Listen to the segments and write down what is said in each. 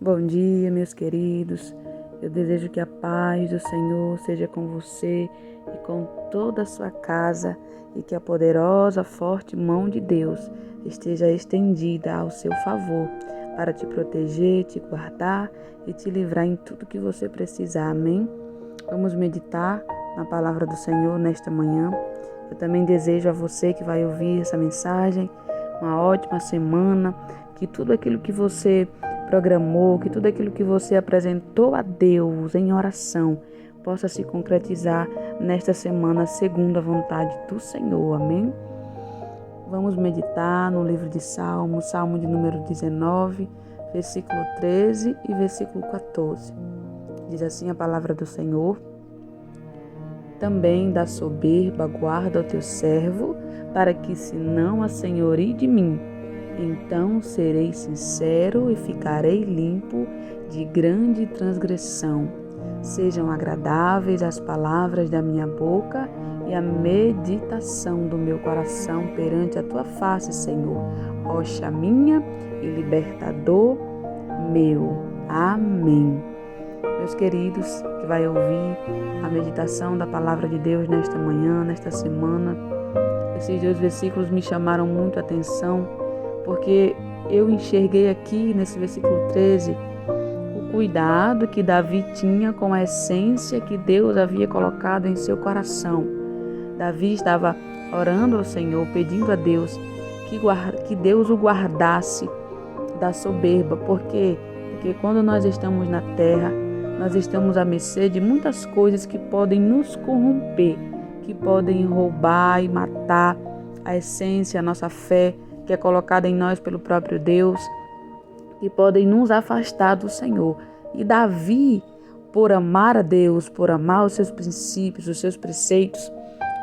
Bom dia, meus queridos. Eu desejo que a paz do Senhor seja com você e com toda a sua casa e que a poderosa, forte mão de Deus esteja estendida ao seu favor para te proteger, te guardar e te livrar em tudo que você precisar. Amém? Vamos meditar na palavra do Senhor nesta manhã. Eu também desejo a você que vai ouvir essa mensagem uma ótima semana, que tudo aquilo que você programou, que tudo aquilo que você apresentou a Deus em oração possa se concretizar nesta semana segundo a vontade do Senhor. Amém? Vamos meditar no livro de Salmos, Salmo de número 19, versículo 13 e versículo 14. Diz assim a palavra do Senhor: Também da soberba guarda o teu servo, para que se não assenhorie de mim. Então serei sincero e ficarei limpo de grande transgressão. Sejam agradáveis as palavras da minha boca e a meditação do meu coração perante a tua face, Senhor, rocha minha e libertador meu. Amém. Meus queridos, que vai ouvir a meditação da palavra de Deus nesta manhã, nesta semana, esses dois versículos me chamaram muito a atenção, porque eu enxerguei aqui nesse versículo 13 o cuidado que Davi tinha com a essência que Deus havia colocado em seu coração. Davi estava orando ao Senhor, pedindo a Deus que Deus o guardasse da soberba. Por quê? Porque quando nós estamos na terra, nós estamos à mercê de muitas coisas que podem nos corromper, que podem roubar e matar a essência, a nossa fé, que é colocada em nós pelo próprio Deus, que podem nos afastar do Senhor. E Davi, por amar a Deus, por amar os seus princípios, os seus preceitos,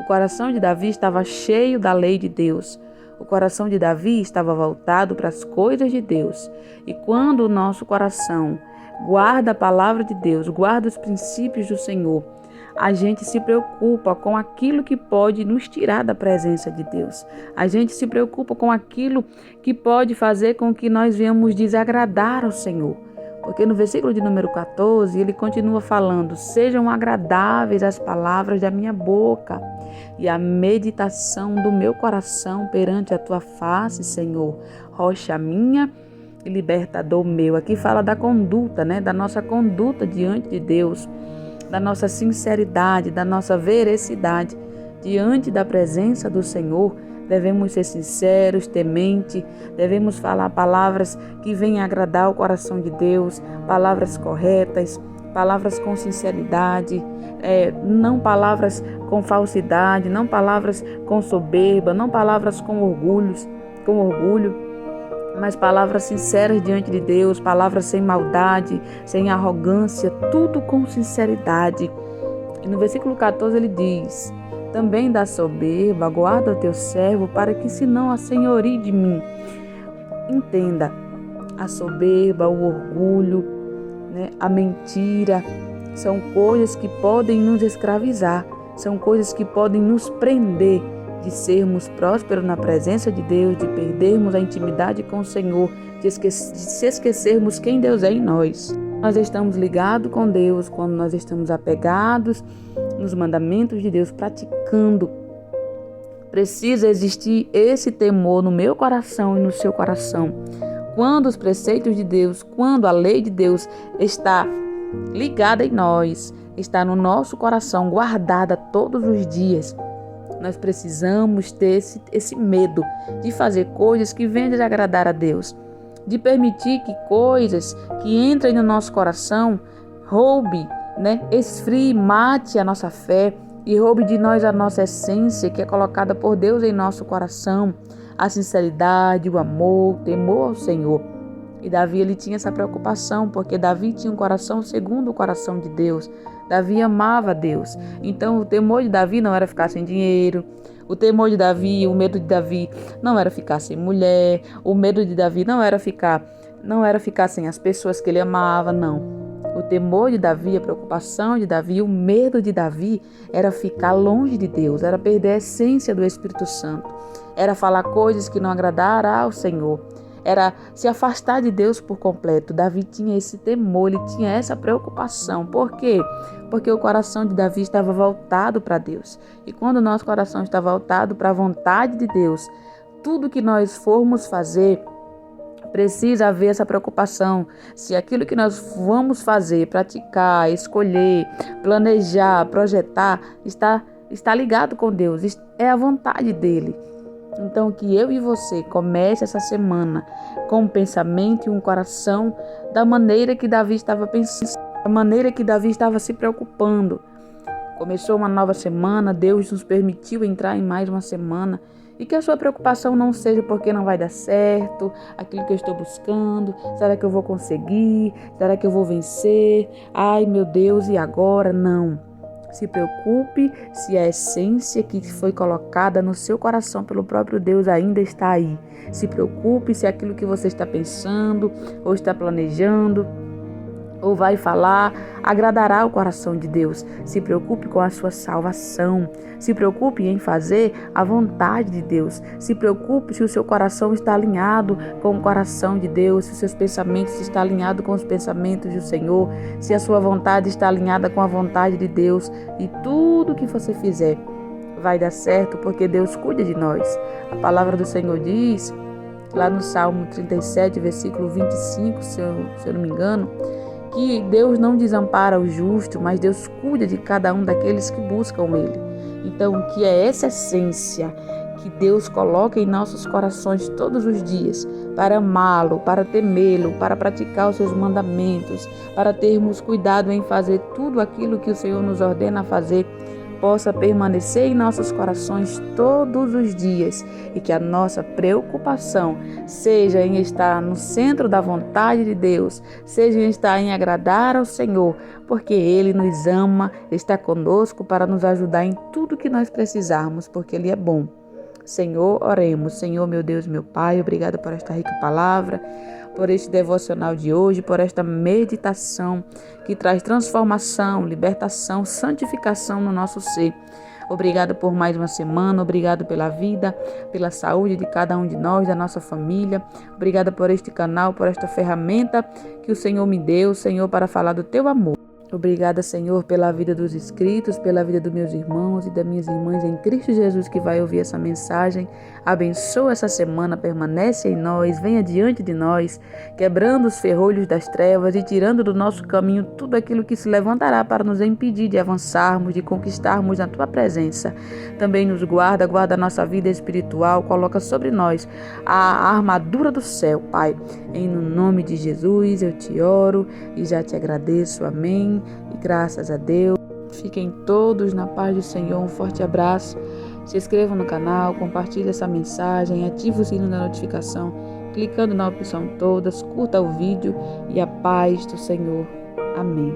o coração de Davi estava cheio da lei de Deus. O coração de Davi estava voltado para as coisas de Deus. E quando o nosso coração guarda a palavra de Deus, guarda os princípios do Senhor, a gente se preocupa com aquilo que pode nos tirar da presença de Deus. A gente se preocupa com aquilo que pode fazer com que nós venhamos desagradar ao Senhor. Porque no versículo de número 14, ele continua falando: sejam agradáveis as palavras da minha boca e a meditação do meu coração perante a tua face, Senhor, rocha minha e libertador meu. Aqui fala da conduta, da nossa conduta diante de Deus, da nossa sinceridade, da nossa veracidade diante da presença do Senhor. Devemos ser sinceros, temente, devemos falar palavras que venham agradar o coração de Deus, palavras corretas, palavras com sinceridade, não palavras com falsidade, não palavras com soberba, não palavras com orgulho, mas palavras sinceras diante de Deus, palavras sem maldade, sem arrogância, tudo com sinceridade. E no versículo 14 ele diz: também da soberba guarda o teu servo, para que se não assenhorie de mim. Entenda, a soberba, o orgulho, a mentira, são coisas que podem nos escravizar, são coisas que podem nos prender de sermos prósperos na presença de Deus, de perdermos a intimidade com o Senhor, de se esquecermos quem Deus é em nós. Nós estamos ligados com Deus quando nós estamos apegados nos mandamentos de Deus, praticando. Precisa existir esse temor no meu coração e no seu coração. Quando os preceitos de Deus, quando a lei de Deus está ligada em nós, está no nosso coração, guardada todos os dias, nós precisamos ter esse medo de fazer coisas que venham desagradar a Deus, de permitir que coisas que entrem no nosso coração roube, esfrie, mate a nossa fé e roube de nós a nossa essência que é colocada por Deus em nosso coração, a sinceridade, o amor, o temor ao Senhor. E Davi, ele tinha essa preocupação, porque Davi tinha um coração segundo o coração de Deus. Davi amava a Deus. Então o temor de Davi não era ficar sem dinheiro. O temor de Davi, o medo de Davi não era ficar sem mulher. O medo de Davi não era ficar sem as pessoas que ele amava, não. O temor de Davi, a preocupação de Davi, o medo de Davi era ficar longe de Deus, era perder a essência do Espírito Santo, era falar coisas que não agradaram ao Senhor, era se afastar de Deus por completo. Davi tinha esse temor, ele tinha essa preocupação. Por quê? Porque o coração de Davi estava voltado para Deus. E quando o nosso coração está voltado para a vontade de Deus, tudo que nós formos fazer, precisa haver essa preocupação. Se aquilo que nós vamos fazer, praticar, escolher, planejar, projetar, está ligado com Deus, é a vontade dele. Então, que eu e você comece essa semana com um pensamento e um coração da maneira que Davi estava pensando, da maneira que Davi estava se preocupando. Começou uma nova semana, Deus nos permitiu entrar em mais uma semana. E que a sua preocupação não seja porque não vai dar certo, aquilo que eu estou buscando, será que eu vou conseguir? Será que eu vou vencer? Ai, meu Deus, e agora? Não. Se preocupe se a essência que foi colocada no seu coração pelo próprio Deus ainda está aí. Se preocupe se aquilo que você está pensando ou está planejando ou vai falar agradará o coração de Deus. Se preocupe com a sua salvação. Se preocupe em fazer a vontade de Deus. Se preocupe se o seu coração está alinhado com o coração de Deus, se os seus pensamentos estão alinhados com os pensamentos do Senhor, se a sua vontade está alinhada com a vontade de Deus. E tudo que você fizer vai dar certo, porque Deus cuida de nós. A palavra do Senhor diz, lá no Salmo 37, versículo 25, se eu não me engano, que Deus não desampara o justo, mas Deus cuida de cada um daqueles que buscam Ele. Então, que é essa essência que Deus coloca em nossos corações todos os dias, para amá-lo, para temê-lo, para praticar os seus mandamentos, para termos cuidado em fazer tudo aquilo que o Senhor nos ordena fazer, possa permanecer em nossos corações todos os dias e que a nossa preocupação seja em estar no centro da vontade de Deus, seja em estar em agradar ao Senhor, porque Ele nos ama, está conosco para nos ajudar em tudo que nós precisarmos, porque Ele é bom. Senhor, oremos. Senhor, meu Deus, meu Pai, obrigado por esta rica palavra, por este devocional de hoje, por esta meditação que traz transformação, libertação, santificação no nosso ser. Obrigado por mais uma semana, obrigado pela vida, pela saúde de cada um de nós, da nossa família. Obrigada por este canal, por esta ferramenta que o Senhor me deu, Senhor, para falar do Teu amor. Obrigada, Senhor, pela vida dos inscritos, pela vida dos meus irmãos e das minhas irmãs em Cristo Jesus que vai ouvir essa mensagem. Abençoa essa semana, permanece em nós, venha diante de nós, quebrando os ferrolhos das trevas e tirando do nosso caminho tudo aquilo que se levantará para nos impedir de avançarmos, de conquistarmos na Tua presença. Também nos guarda a nossa vida espiritual, coloca sobre nós a armadura do céu, Pai. Em nome de Jesus eu te oro e já te agradeço. Amém. E graças a Deus. Fiquem todos na paz do Senhor. Um forte abraço. Se inscrevam no canal, compartilhe essa mensagem, ative o sininho da notificação, clicando na opção todas, curta o vídeo e a paz do Senhor. Amém.